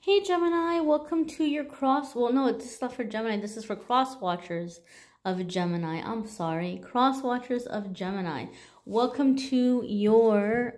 Hey Gemini, welcome to your this is not for Gemini, this is for Crosswatchers of Gemini. I'm sorry, Crosswatchers of Gemini. Welcome to your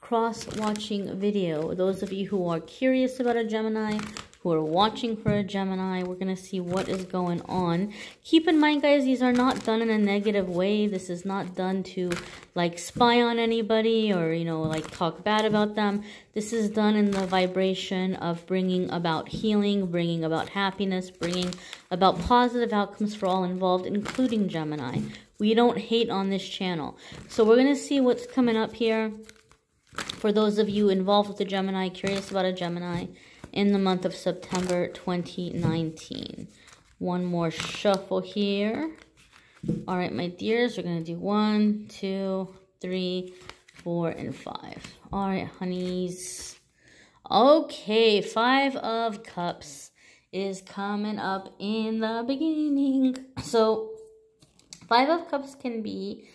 cross-watching video. Those of you who are curious about a Gemini, who are watching for a Gemini, we're going to see what is going on. Keep in mind, guys, these are not done in a negative way. This is not done to, like, spy on anybody or, you know, like, talk bad about them. This is done in the vibration of bringing about healing, bringing about happiness, bringing about positive outcomes for all involved, including Gemini. We don't hate on this channel. So we're going to see what's coming up here for those of you involved with a Gemini, curious about a Gemini, in the month of September 2019. One more shuffle here. All right, my dears, we're going to do 1, 2, 3, 4, and 5. All right, honeys. Okay, 5 of Cups is coming up in the beginning. So, 5 of Cups can be,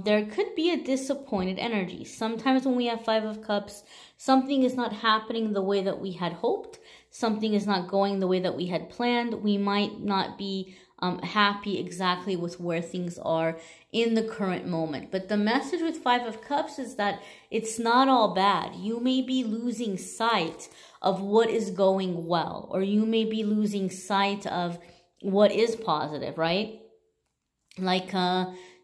there could be a disappointed energy. Sometimes when we have 5 of Cups, something is not happening the way that we had hoped. Something is not going the way that we had planned. We might not be happy exactly with where things are in the current moment. But the message with 5 of Cups is that it's not all bad. You may be losing sight of what is going well, or you may be losing sight of what is positive, right? Like,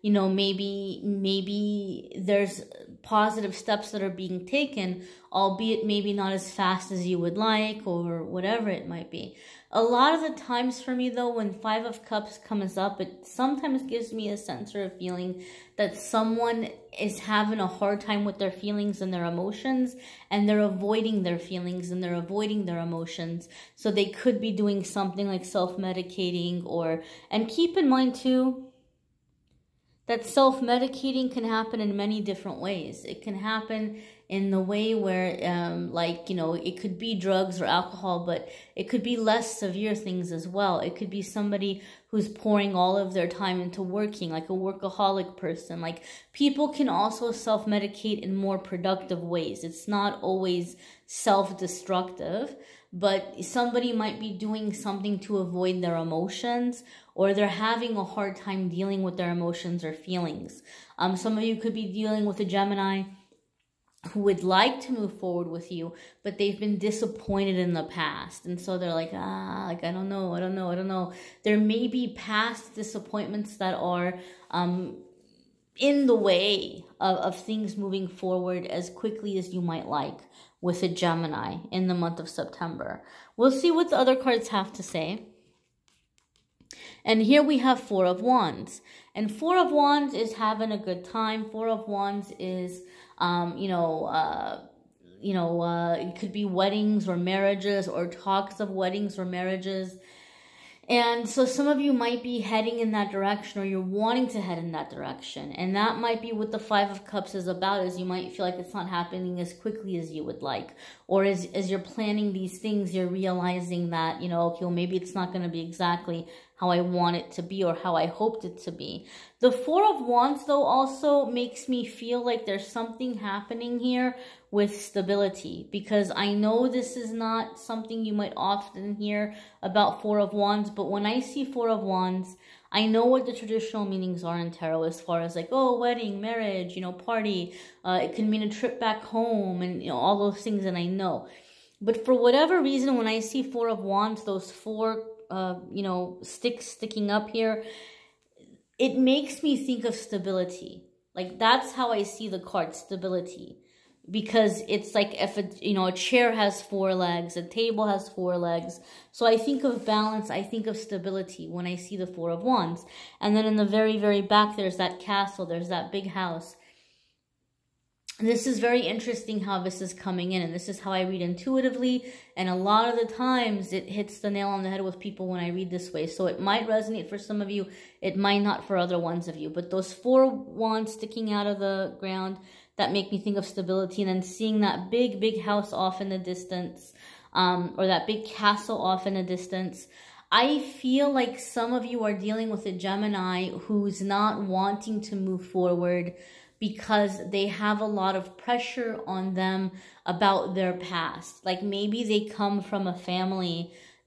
you know, maybe there's positive steps that are being taken, albeit maybe not as fast as you would like, or whatever it might be. A lot of the times for me, though, when 5 of Cups comes up, it sometimes gives me a sense or a feeling that someone is having a hard time with their feelings and their emotions, and they're avoiding their feelings and they're avoiding their emotions. So they could be doing something like self-medicating, and keep in mind, too, that self-medicating can happen in many different ways. It can happen in the way where, like, you know, it could be drugs or alcohol, but it could be less severe things as well. It could be somebody who's pouring all of their time into working, like a workaholic person. Like, people can also self-medicate in more productive ways. It's not always self-destructive, but somebody might be doing something to avoid their emotions, or they're having a hard time dealing with their emotions or feelings. Some of you could be dealing with a Gemini who would like to move forward with you, but they've been disappointed in the past. And so they're like, I don't know. There may be past disappointments that are in the way of things moving forward as quickly as you might like with a Gemini in the month of September. We'll see what the other cards have to say. And here we have 4 of Wands. And 4 of Wands is having a good time. 4 of Wands is, it could be weddings or marriages, or talks of weddings or marriages. And so some of you might be heading in that direction, or you're wanting to head in that direction. And that might be what the 5 of Cups is about, is you might feel like it's not happening as quickly as you would like. Or as you're planning these things, you're realizing that, you know, okay, well, maybe it's not going to be exactly how I want it to be or how I hoped it to be. The 4 of Wands, though, also makes me feel like there's something happening here with stability, because I know this is not something you might often hear about 4 of Wands, but when I see 4 of Wands, I know what the traditional meanings are in tarot, as far as like, oh, wedding, marriage, you know, party. It can mean a trip back home, and, you know, all those things, and I know. But for whatever reason, when I see 4 of Wands, those 4 sticks sticking up here, it makes me think of stability. Like, that's how I see the card, stability. Because it's like, if a chair has 4 legs, a table has 4 legs. So I think of balance, I think of stability when I see the 4 of Wands. And then in the very, very back, there's that castle, there's that big house. This is very interesting how this is coming in, and this is how I read intuitively, and a lot of the times it hits the nail on the head with people when I read this way. So it might resonate for some of you, it might not for other ones of you, but those 4 wands sticking out of the ground, that make me think of stability. And then seeing that big, big house off in the distance, or that big castle off in the distance, I feel like some of you are dealing with a Gemini who's not wanting to move forward because they have a lot of pressure on them about their past. Like maybe they come from a family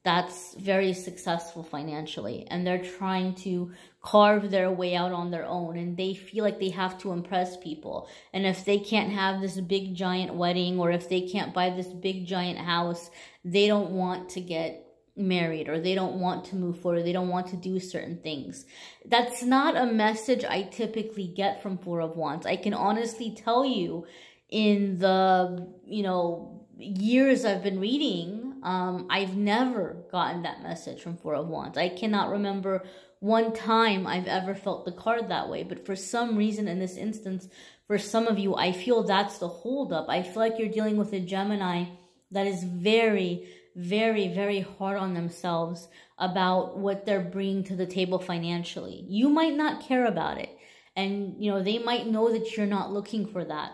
that's very successful financially, and they're trying to carve their way out on their own, and they feel like they have to impress people. And if they can't have this big giant wedding, or if they can't buy this big giant house, they don't want to get married, or they don't want to move forward, they don't want to do certain things. That's not a message I typically get from Four of Wands. I can honestly tell you, in the, you know, years I've been reading, I've never gotten that message from Four of Wands. I cannot remember one time I've ever felt the card that way. But for some reason in this instance, for some of you, I feel that's the holdup. I feel like you're dealing with a Gemini that is very, very, very hard on themselves about what they're bringing to the table financially. You might not care about it. And, you know, they might know that you're not looking for that.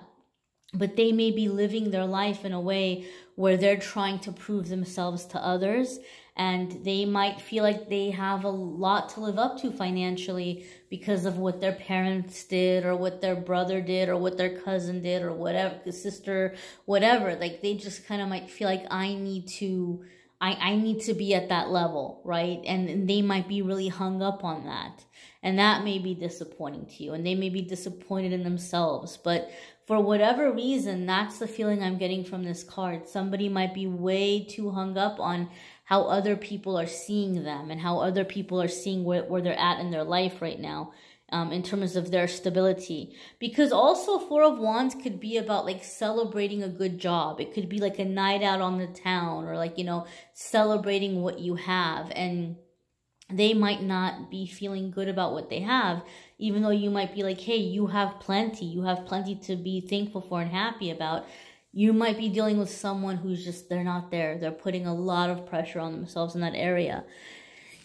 But they may be living their life in a way where they're trying to prove themselves to others. And they might feel like they have a lot to live up to financially because of what their parents did, or what their brother did, or what their cousin did, or whatever, sister, whatever. Like they just kind of might feel like I need to be at that level, right? And they might be really hung up on that. And that may be disappointing to you. And they may be disappointed in themselves. But for whatever reason, that's the feeling I'm getting from this card. Somebody might be way too hung up on how other people are seeing them, and how other people are seeing where they're at in their life right now, in terms of their stability. Because also Four of Wands could be about like celebrating a good job. It could be like a night out on the town, or like, you know, celebrating what you have. And they might not be feeling good about what they have, even though you might be like, hey, you have plenty to be thankful for and happy about. You might be dealing with someone who's just, they're not there. They're putting a lot of pressure on themselves in that area.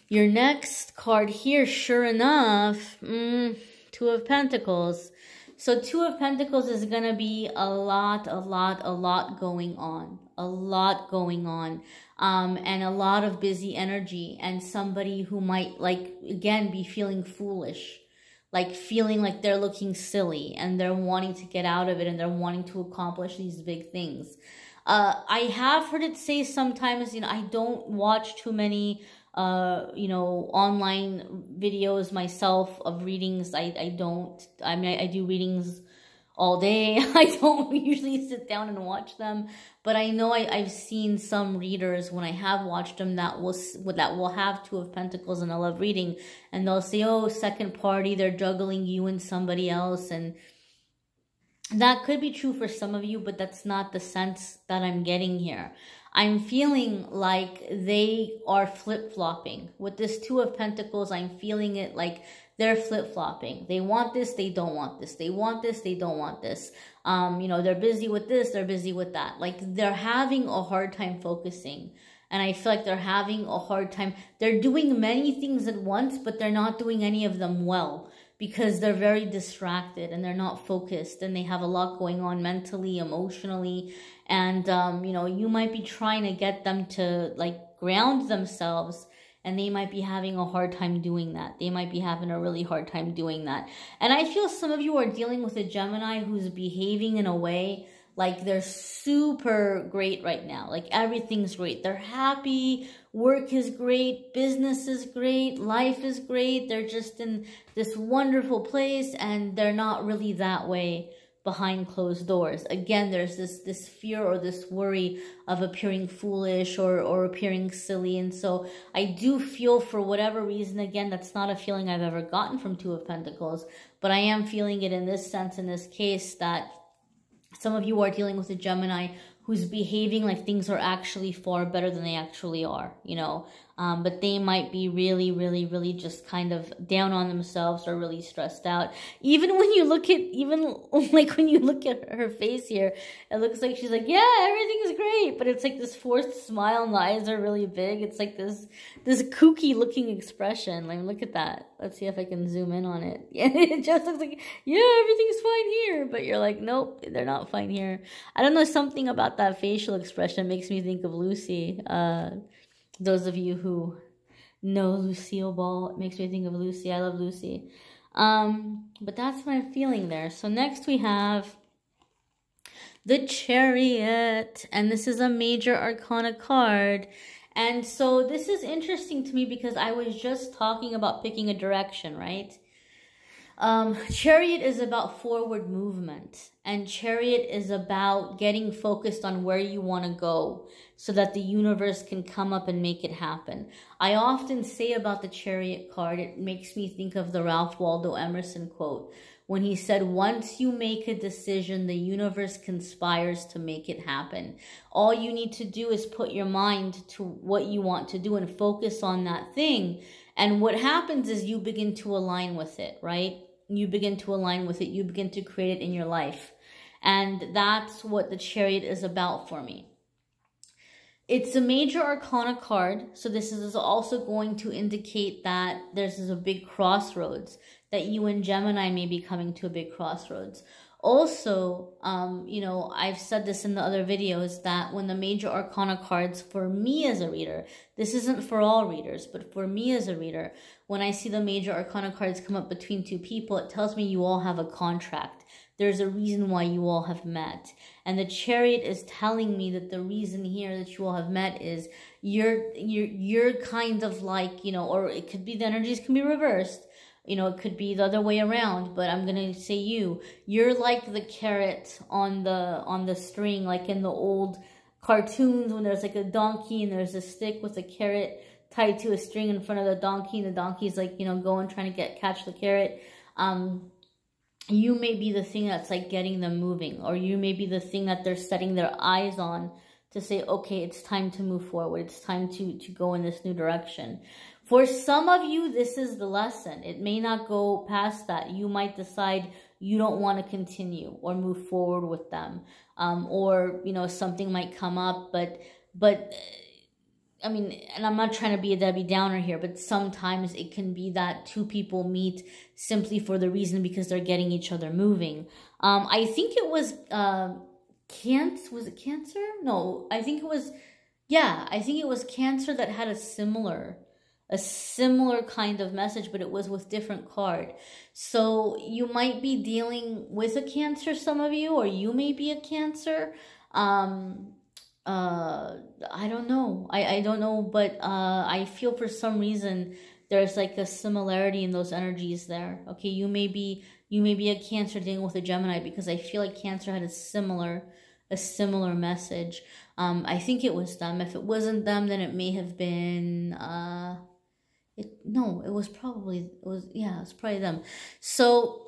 Your next card here, sure enough, Two of Pentacles. So Two of Pentacles is going to be a lot going on. A lot going on. And a lot of busy energy. And somebody who might, like, again, be feeling foolish. Like feeling like they're looking silly, and they're wanting to get out of it, and they're wanting to accomplish these big things. I have heard it say sometimes, you know, I don't watch too many, you know, online videos myself of readings. I do readings all day. I don't usually sit down and watch them, but I know I've seen some readers, when I have watched them, that will have Two of Pentacles and a love reading, and they'll say, oh, second party, they're juggling you and somebody else. And that could be true for some of you, but that's not the sense that I'm getting here. I'm feeling like they are flip-flopping. With this Two of Pentacles, I'm feeling it like they're flip-flopping. They want this, they don't want this. They want this, they don't want this. You know, they're busy with this, they're busy with that. Like, they're having a hard time focusing. And I feel like they're having a hard time. They're doing many things at once, but they're not doing any of them well, because they're very distracted and they're not focused, and they have a lot going on mentally, emotionally. And, you know, you might be trying to get them to, like, ground themselves, and they might be having a hard time doing that. They might be having a really hard time doing that. And I feel some of you are dealing with a Gemini who's behaving in a way like they're super great right now. Like, everything's great. They're happy. Work is great. Business is great. Life is great. They're just in this wonderful place, and they're not really that way behind closed doors. Again, there's this fear or this worry of appearing foolish or appearing silly. And so I do feel, for whatever reason, again, that's not a feeling I've ever gotten from Two of Pentacles, but I am feeling it in this sense, in this case, that some of you are dealing with a Gemini who's behaving like things are actually far better than they actually are, you know. But they might be really, really, really just kind of down on themselves, or really stressed out. Even when you look at, when you look at her face here, it looks like she's like, yeah, everything's great. But it's like this forced smile, and the eyes are really big. It's like this kooky looking expression. Like, look at that. Let's see if I can zoom in on it. Yeah, it just looks like, yeah, everything's fine here. But you're like, nope, they're not fine here. I don't know, something about that facial expression makes me think of Lucy. Those of you who know Lucille Ball, it makes me think of Lucy. I love Lucy. But that's what I'm feeling there. So next we have the Chariot, and this is a major arcana card. And so this is interesting to me because I was just talking about picking a direction, right? Chariot is about forward movement, and Chariot is about getting focused on where you want to go so that the universe can come up and make it happen. I often say about the Chariot card, it makes me think of the Ralph Waldo Emerson quote when he said, once you make a decision, the universe conspires to make it happen. All you need to do is put your mind to what you want to do and focus on that thing. And what happens is you begin to align with it, right? You begin to align with it. You begin to create it in your life. And that's what the Chariot is about for me. It's a major arcana card. So this is also going to indicate that there's a big crossroads, that you and Gemini may be coming to a big crossroads. Also, you know, I've said this in the other videos that when the major arcana cards, for me as a reader, this isn't for all readers, but for me as a reader, when I see the major arcana cards come up between two people, it tells me you all have a contract. There's a reason why you all have met. And the Chariot is telling me that the reason here that you all have met is you're kind of like, you know, or it could be the energies can be reversed. You know, it could be the other way around, but I'm going to say you're like the carrot on the string, like in the old cartoons when there's like a donkey and there's a stick with a carrot tied to a string in front of the donkey, and the donkey's like, you know, going, trying to catch the carrot. You may be the thing that's like getting them moving, or you may be the thing that they're setting their eyes on to say, okay, it's time to move forward. It's time to go in this new direction. For some of you, this is the lesson. It may not go past that. You might decide you don't want to continue or move forward with them. Or, you know, something might come up, but I mean, and I'm not trying to be a Debbie Downer here, but sometimes it can be that two people meet simply for the reason because they're getting each other moving. I think it was, was it Cancer? No, I think it was, yeah, I think it was Cancer that had a similar kind of message, but it was with different card. So you might be dealing with a Cancer, some of you, or you may be a Cancer. I don't know. I don't know, but I feel for some reason there's like a similarity in those energies there. Okay, you may be a Cancer dealing with a Gemini, because I feel like Cancer had a similar message. I think it was them. If it wasn't them, then it may have been it's probably them. So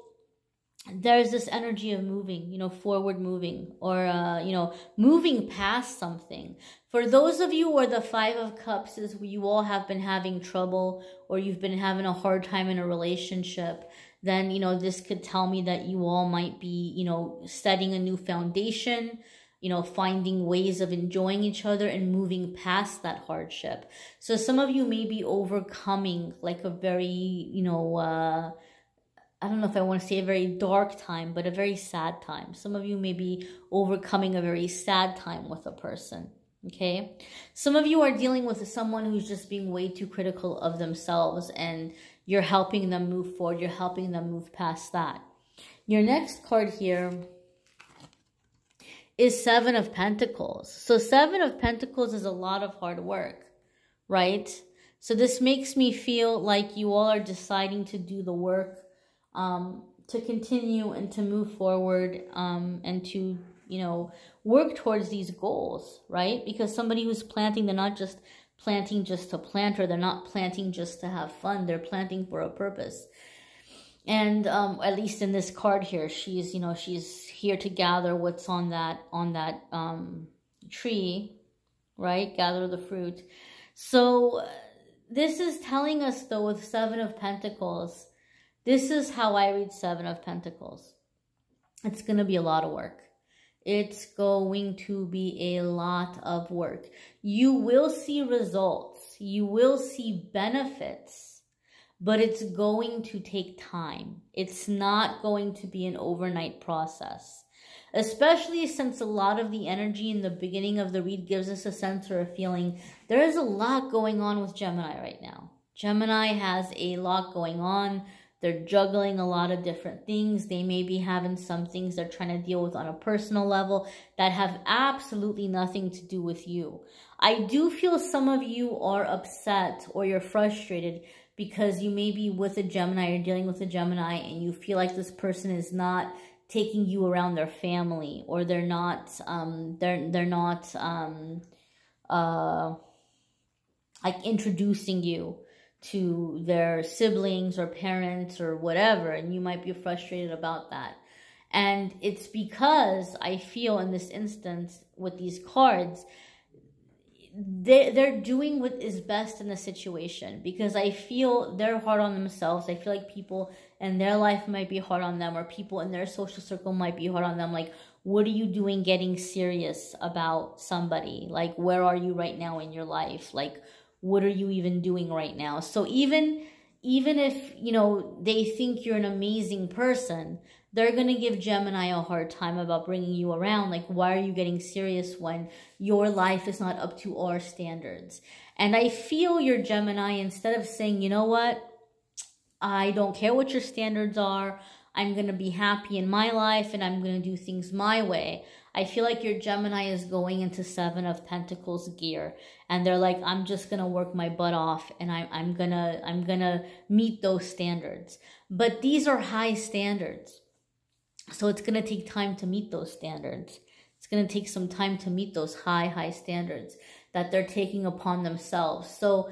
there's this energy of moving, you know, forward moving, or, you know, moving past something. For those of you where the Five of Cups is, you all have been having trouble, or you've been having a hard time in a relationship, then, you know, this could tell me that you all might be, you know, setting a new foundation, you know, finding ways of enjoying each other and moving past that hardship. So some of you may be overcoming like a very, you know, I don't know if I want to say a very dark time, but a very sad time. Some of you may be overcoming a very sad time with a person, okay? Some of you are dealing with someone who's just being way too critical of themselves, and you're helping them move forward. You're helping them move past that. Your next card here is Seven of Pentacles. So Seven of Pentacles is a lot of hard work, right? So this makes me feel like you all are deciding to do the work, to continue and to move forward, and to, you know, work towards these goals, right? Because somebody who's planting, they're not just planting just to plant, or they're not planting just to have fun. They're planting for a purpose. And at least in this card here, she's, you know, she's here to gather what's on that tree, right? Gather the fruit. So this is telling us, though, with Seven of Pentacles, this is how I read Seven of Pentacles. It's going to be a lot of work. It's going to be a lot of work. You will see results. You will see benefits. But it's going to take time. It's not going to be an overnight process. Especially since a lot of the energy in the beginning of the read gives us a sense or a feeling. There is a lot going on with Gemini right now. Gemini has a lot going on. They're juggling a lot of different things. They may be having some things they're trying to deal with on a personal level that have absolutely nothing to do with you. I do feel some of you are upset or you're frustrated because you may be with a Gemini, you're dealing with a Gemini, and you feel like this person is not taking you around their family, or they're not like introducing you to their siblings or parents or whatever, and you might be frustrated about that. And it's because I feel in this instance with these cards, they're doing what is best in the situation, because I feel they're hard on themselves. I feel like people in their life might be hard on them, or people in their social circle might be hard on them. Like, what are you doing getting serious about somebody? Like, where are you right now in your life? Like, what are you even doing right now? So even if, you know, they think you're an amazing person, they're going to give Gemini a hard time about bringing you around. Like, why are you getting serious when your life is not up to our standards? And I feel your Gemini, instead of saying, you know what, I don't care what your standards are, I'm going to be happy in my life and I'm going to do things my way, I feel like your Gemini is going into Seven of Pentacles gear, and they're like, I'm just going to work my butt off, and I'm going to meet those standards. But these are high standards. So it's going to take time to meet those standards. It's going to take some time to meet those high standards that they're taking upon themselves. So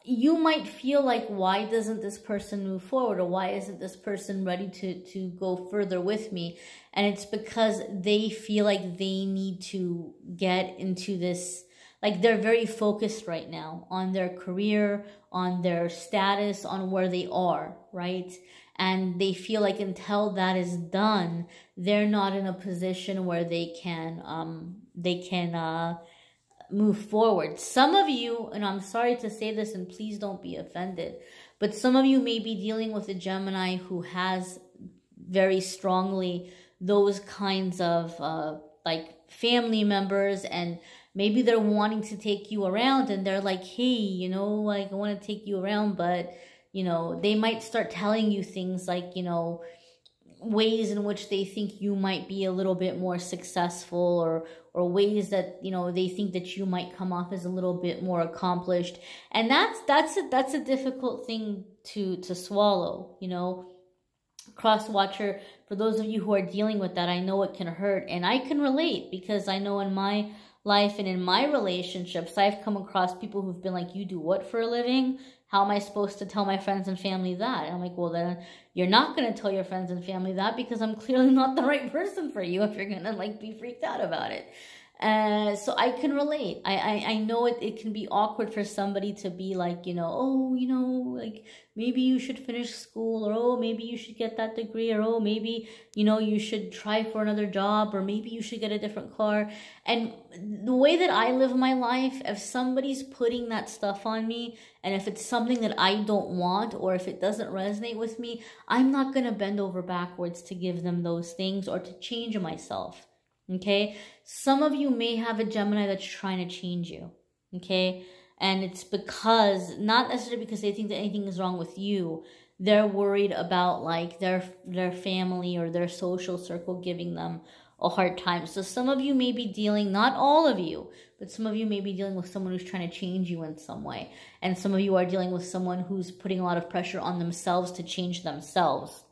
you might feel like, why doesn't this person move forward? Or why isn't this person ready to go further with me? And it's because they feel like they need to get into this, like they're very focused right now on their career, on their status, on where they are, right? And they feel like until that is done, they're not in a position where they can move forward. Some of you, and I'm sorry to say this and please don't be offended, but some of you may be dealing with a Gemini who has very strongly those kinds of like family members, and maybe they're wanting to take you around and they're like, hey, you know, like I want to take you around, but you know, they might start telling you things like, you know, ways in which they think you might be a little bit more successful, or ways that, you know, they think that you might come off as a little bit more accomplished. And that's a difficult thing to swallow, you know. Crosswatcher, for those of you who are dealing with that, I know it can hurt, and I can relate, because I know in my life and in my relationships, I've come across people who've been like, you do what for a living? How am I supposed to tell my friends and family that? And I'm like, well, then you're not going to tell your friends and family that, because I'm clearly not the right person for you if you're going to like be freaked out about it. So I can relate. I know it can be awkward for somebody to be like, you know, oh, you know, like maybe you should finish school, or oh, maybe you should get that degree, or oh, maybe, you know, you should try for another job, or maybe you should get a different car. And the way that I live my life, if somebody's putting that stuff on me, and if it's something that I don't want, or if it doesn't resonate with me, I'm not going to bend over backwards to give them those things or to change myself. Okay, some of you may have a Gemini that's trying to change you, okay, and it's because, not necessarily because they think that anything is wrong with you, they're worried about like their family or their social circle giving them a hard time. So some of you may be dealing, not all of you, but some of you may be dealing with someone who's trying to change you in some way, and some of you are dealing with someone who's putting a lot of pressure on themselves to change themselves.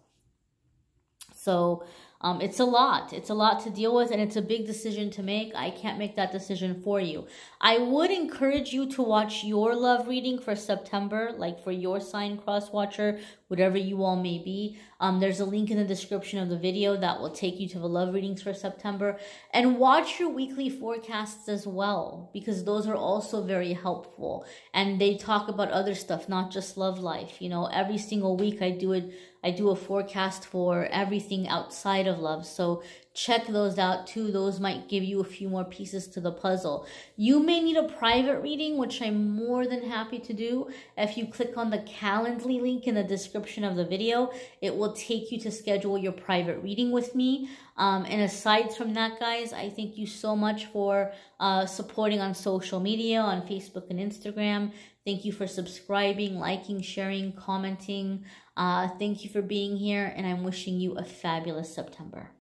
So it's a lot to deal with, and it's a big decision to make. I can't make that decision for you. I would encourage you to watch your love reading for September, like for your sign, Crosswatcher, whatever you all may be. There's a link in the description of the video that will take you to the love readings for September. And watch your weekly forecasts as well, because those are also very helpful. And they talk about other stuff, not just love life. You know, every single week I do a forecast for everything outside of love. So check those out too. Those might give you a few more pieces to the puzzle. You may need a private reading, which I'm more than happy to do. If you click on the Calendly link in the description of the video, it will take you to schedule your private reading with me. And aside from that, guys, I thank you so much for supporting on social media, on Facebook and Instagram. Thank you for subscribing, liking, sharing, commenting. Thank you for being here, and I'm wishing you a fabulous September.